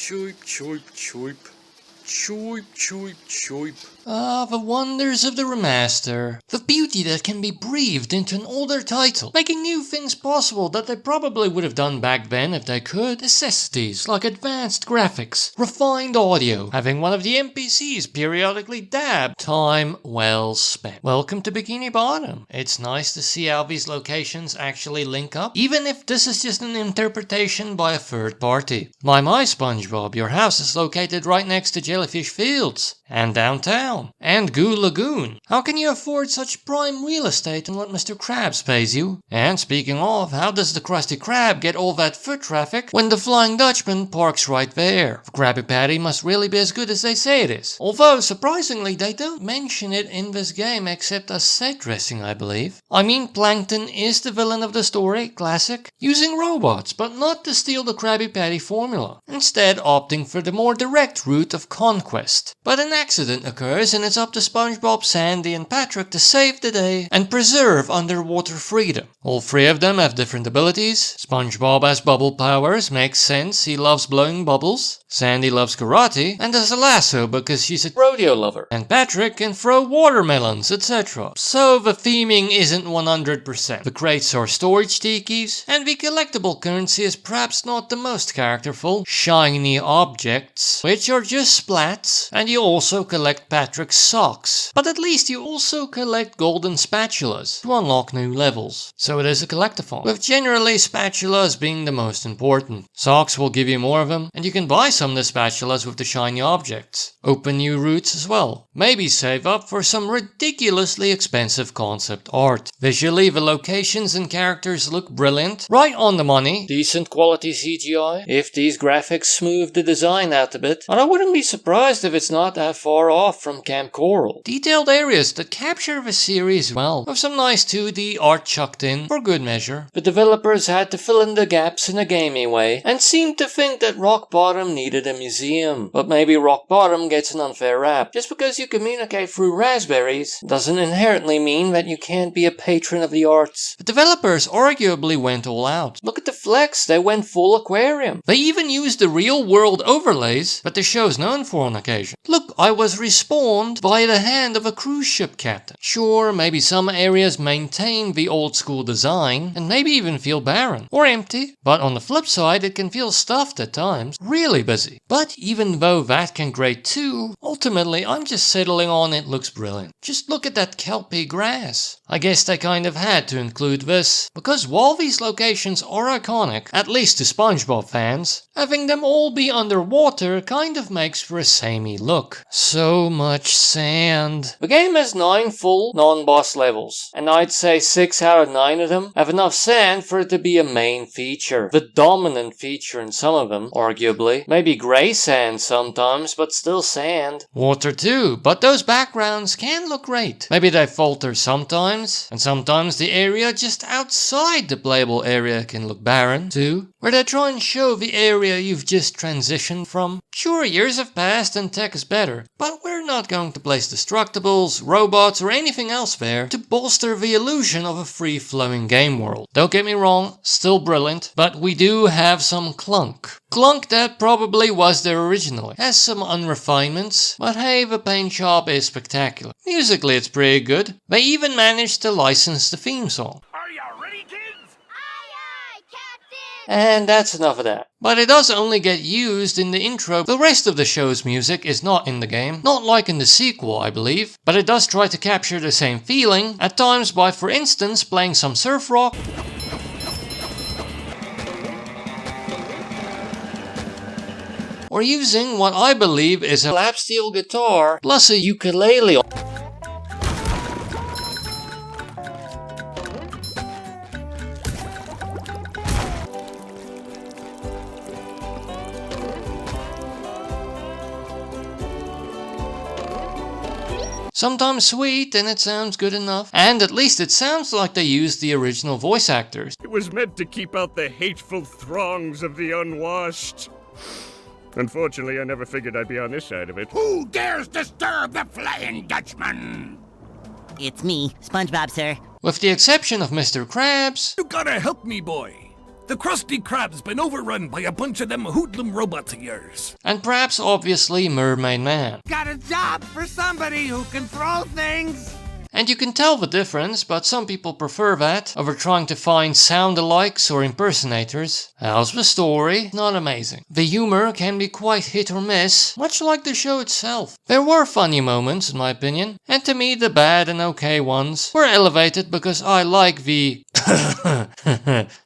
choip, choip, choip. Choip, choip, choip. Ah, the wonders of the remaster. The beauty that can be breathed into an older title, making new things possible that they probably would have done back then if they could. Necessities like advanced graphics, refined audio, having one of the NPCs periodically dab. Time well spent. Welcome to Bikini Bottom. It's nice to see how these locations actually link up, even if this is just an interpretation by a third party. My SpongeBob, your house is located right next to Jellyfish Fields, and downtown, and Goo Lagoon. How can you afford such prime real estate on what Mr. Krabs pays you? And speaking of, how does the Krusty Krab get all that foot traffic when the Flying Dutchman parks right there? The Krabby Patty must really be as good as they say it is. Although, surprisingly, they don't mention it in this game except as set dressing, I believe. I mean, Plankton is the villain of the story, classic, using robots, but not to steal the Krabby Patty formula. Instead, opting for the more direct route of conquest. But an accident occurs and it's up to SpongeBob, Sandy and Patrick to save the day and preserve underwater freedom. All three of them have different abilities. SpongeBob has bubble powers, makes sense, he loves blowing bubbles. Sandy loves karate and has a lasso because she's a rodeo lover. And Patrick can throw watermelons, etc. So the theming isn't 100%. The crates are storage tikis, and the collectible currency is perhaps not the most characterful. Shiny objects, which are just splats, and you also collect Patrick's socks. But at least you also collect golden spatulas to unlock new levels. So it is a collectathon, with generally spatulas being the most important. Socks will give you more of them, and you can buy some of the spatulas with the shiny objects. Open new routes as well. Maybe save up for some ridiculously expensive concept art. Visually, the locations and characters look brilliant, right on the money, decent quality CGI, if these graphics smooth the design out a bit, but I wouldn't be surprised if it's not that far off from Camp Coral. Detailed areas that capture the series well, with some nice 2D art chucked in for good measure. The developers had to fill in the gaps in a gamey way, and seemed to think that Rock Bottom needed a museum. But maybe Rock Bottom gets an unfair rap. Just because you communicate through raspberries doesn't inherently mean that you can't be a patron of the arts. The developers arguably went all out. Look at the flex, they went full aquarium. They even used the real world overlays that the show's known for on occasion. Look, I was respawned by the hand of a cruise ship captain. Sure, maybe some areas maintain the old school design, and maybe even feel barren, or empty, but on the flip side it can feel stuffed at times, really busy. But even though that can grate too, ultimately I'm just settling on it looks brilliant. Just look at that kelpy grass. I guess they kind of had to include this, because while these locations are iconic, at least to SpongeBob fans, having them all be underwater kind of makes for a samey look. So much sand. The game has 9 full non-boss levels, and I'd say 6 out of 9 of them have enough sand for it to be a main feature. The dominant feature in some of them, arguably. Maybe grey sand sometimes, but still sand. Water too, but those backgrounds can look great. Maybe they falter sometimes, and sometimes the area just outside the playable area can look barren too, where they try and show the area you've just transitioned from. Sure, years have passed and tech is better, but we're not going to place destructibles, robots, or anything else there to bolster the illusion of a free-flowing game world. Don't get me wrong, still brilliant, but we do have some Clunk. Clunk that probably was there originally. Has some unrefinements, but hey, the paint job is spectacular. Musically it's pretty good. They even managed to license the theme song. Are ya ready, kids? Aye, aye, Captain! And that's enough of that. But it does only get used in the intro. The rest of the show's music is not in the game, not like in the sequel I believe, but it does try to capture the same feeling, at times by for instance playing some surf rock, or using what I believe is a lap steel guitar plus a ukulele. Sometimes sweet and it sounds good enough, and at least it sounds like they used the original voice actors. It was meant to keep out the hateful throngs of the unwashed. Unfortunately, I never figured I'd be on this side of it. Who dares disturb the Flying Dutchman? It's me, SpongeBob, sir. With the exception of Mr. Krabs, You gotta help me, boy. The Krusty Krab's been overrun by a bunch of them hoodlum robots of yours. And perhaps obviously Mermaid Man. Got a job for somebody who can throw things. And you can tell the difference, but some people prefer that over trying to find sound-alikes or impersonators. How's the story? Not amazing. The humor can be quite hit or miss, much like the show itself. There were funny moments, in my opinion, and to me the bad and okay ones were elevated because I like the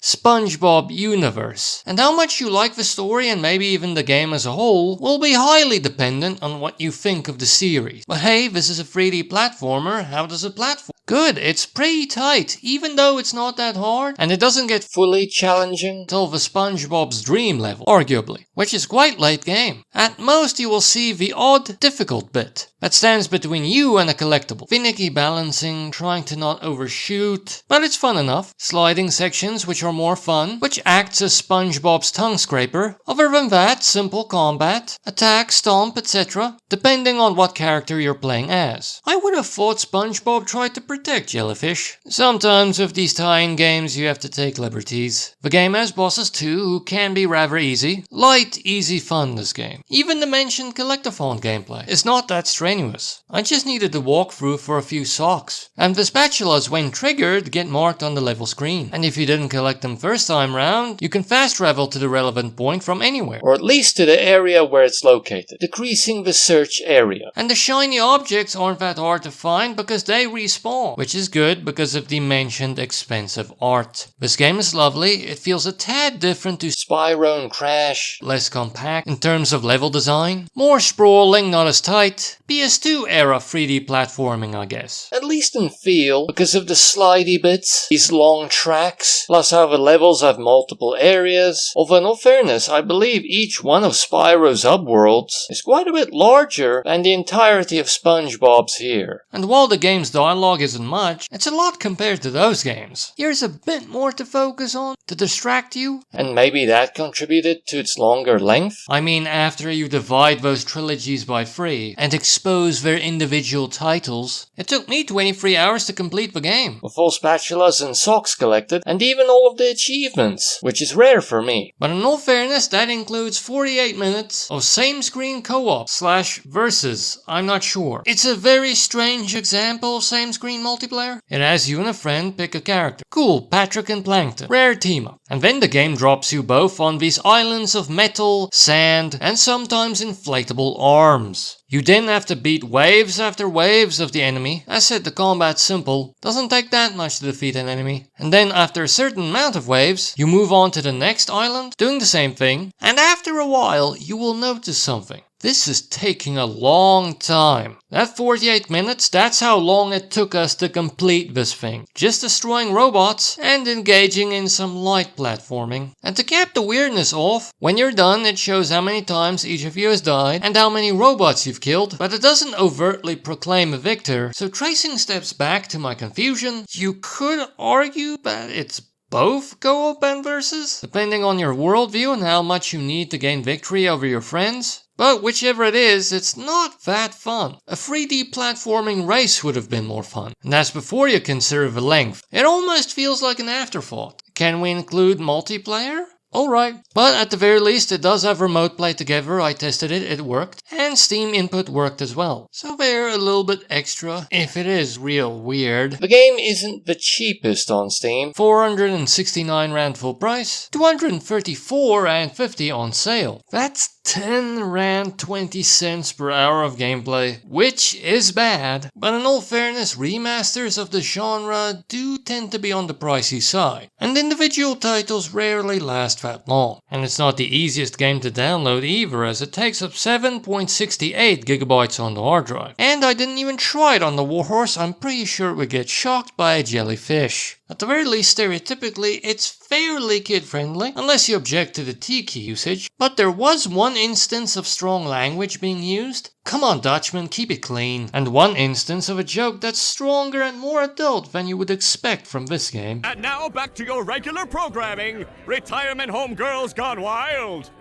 SpongeBob universe. And how much you like the story and maybe even the game as a whole will be highly dependent on what you think of the series. But hey, this is a 3D platformer, how does it platform? Good, it's pretty tight, even though it's not that hard, and it doesn't get fully challenging till the SpongeBob's Dream level, arguably, which is quite late game. At most you will see the odd difficult bit that stands between you and a collectible. Finicky balancing, trying to not overshoot, but it's fun enough. Sliding sections which are more fun, which acts as SpongeBob's tongue scraper. Other than that, simple combat, attack, stomp, etc., depending on what character you're playing as. I would have thought SpongeBob tried to protect jellyfish. Sometimes with these tie-in games you have to take liberties. The game has bosses too, who can be rather easy. Light, easy fun this game. Even the mentioned Collectathon gameplay is not that strenuous. I just needed to walk through for a few socks. And the spatulas, when triggered, get marked on the level screen. And if you didn't collect them first time round, you can fast travel to the relevant point from anywhere. Or at least to the area where it's located, decreasing the search area. And the shiny objects aren't that hard to find because they respawn, which is good because of the mentioned expensive art. This game is lovely, it feels a tad different to Spyro and Crash, less compact in terms of level design, more sprawling, not as tight, PS2 era 3D platforming I guess. At least in feel, because of the slidey bits, these long tracks, plus how the levels have multiple areas. Although in all fairness, I believe each one of Spyro's hub-worlds is quite a bit larger than the entirety of SpongeBob's here. And while the game's dialogue isn't much, it's a lot compared to those games. Here's a bit more to focus on, to distract you, and maybe that contributed to its longer length. I mean, after you divide those trilogies by 3 and expose their individual titles, it took me 23 hours to complete the game, with all spatulas and socks collected, and even all of the achievements, which is rare for me. But in all fairness, that includes 48 minutes of Samescreen co-op / versus, I'm not sure. It's a very strange example of Samescreen multiplayer. It has you and a friend pick a character. Cool, Patrick and Plankton. Rare team up. And then the game drops you both on these islands of metal, sand, and sometimes inflatable arms. You then have to beat waves after waves of the enemy. As said, the combat's simple. Doesn't take that much to defeat an enemy. And then after a certain amount of waves, you move on to the next island, doing the same thing. And after a while, you will notice something. This is taking a long time. That 48 minutes, that's how long it took us to complete this thing. Just destroying robots and engaging in some light platforming. And to cap the weirdness off, when you're done it shows how many times each of you has died and how many robots you've killed, but it doesn't overtly proclaim a victor. So tracing steps back to my confusion, you could argue that it's both co-op and versus, depending on your worldview and how much you need to gain victory over your friends. But whichever it is, it's not that fun. A 3D platforming race would have been more fun. And that's before you consider the length. It almost feels like an afterthought. Can we include multiplayer? Alright, but at the very least it does have remote play together, I tested it, it worked, and Steam input worked as well. So they're a little bit extra, if it is real weird. The game isn't the cheapest on Steam, 469 Rand full price, 234 Rand 50 on sale. That's 10 Rand 20 cents per hour of gameplay, which is bad, but in all fairness, remasters of the genre do tend to be on the pricey side, and individual titles rarely last that long. And it's not the easiest game to download either, as it takes up 7.68 gigabytes on the hard drive. And I didn't even try it on the Warhorse, I'm pretty sure it would get shocked by a jellyfish. At the very least, stereotypically, it's fairly kid-friendly, unless you object to the T key usage, but there was one instance of strong language being used. Come on Dutchman, keep it clean. And one instance of a joke that's stronger and more adult than you would expect from this game. And now back to your regular programming, Retirement Home Girls Gone Wild.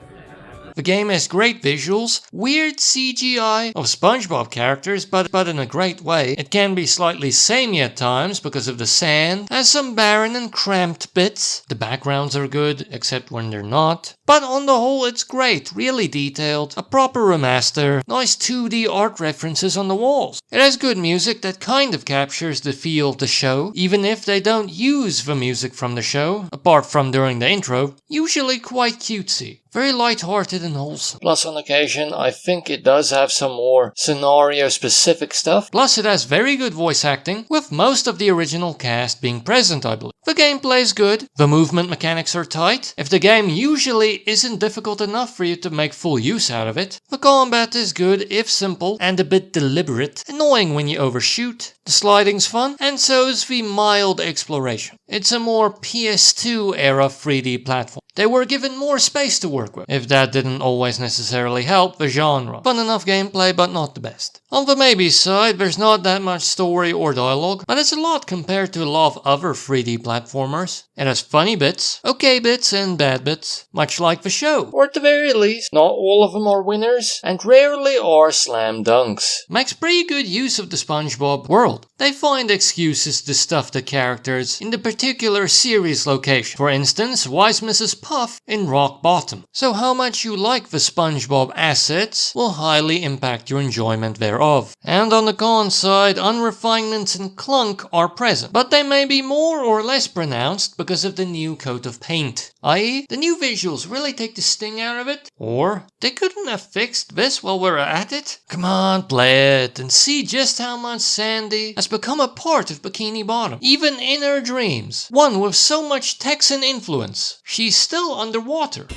it. The game has great visuals, weird CGI of SpongeBob characters, but in a great way. It can be slightly samey at times because of the sand, has some barren and cramped bits. The backgrounds are good, except when they're not. But on the whole, it's great, really detailed, a proper remaster, nice 2D art references on the walls. It has good music that kind of captures the feel of the show, even if they don't use the music from the show, apart from during the intro, usually quite cutesy. Very light-hearted and wholesome. Plus, on occasion, I think it does have some more scenario-specific stuff. Plus, it has very good voice acting, with most of the original cast being present, I believe. The gameplay is good, the movement mechanics are tight. If the game usually isn't difficult enough for you to make full use out of it, the combat is good if simple and a bit deliberate, annoying when you overshoot. The sliding's fun, and so is the mild exploration. It's a more PS2 era 3D platform. They were given more space to work with, if that didn't always necessarily help the genre. Fun enough gameplay, but not the best. On the maybe side, there's not that much story or dialogue, but it's a lot compared to a lot of other 3D platformers. It has funny bits, okay bits, and bad bits, much like the show. Or at the very least, not all of them are winners, and rarely are slam dunks. Makes pretty good use of the SpongeBob world. They find excuses to stuff the characters in the particular series location. For instance, Wise Mrs. Puff in Rock Bottom. So how much you like the SpongeBob assets will highly impact your enjoyment thereof. And on the con side, unrefinements in Clunk are present, but they may be more or less pronounced because of the new coat of paint. I.e., the new visuals really take the sting out of it. Or, they couldn't have fixed this while we're at it? Come on, play it and see just how much Sandy has become a part of Bikini Bottom. Even in her dreams. One with so much Texan influence. She's still underwater.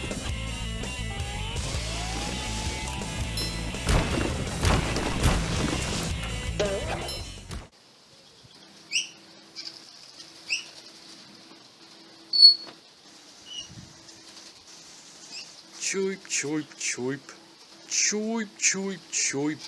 Choip, choip, choip. Choip, choip, choip.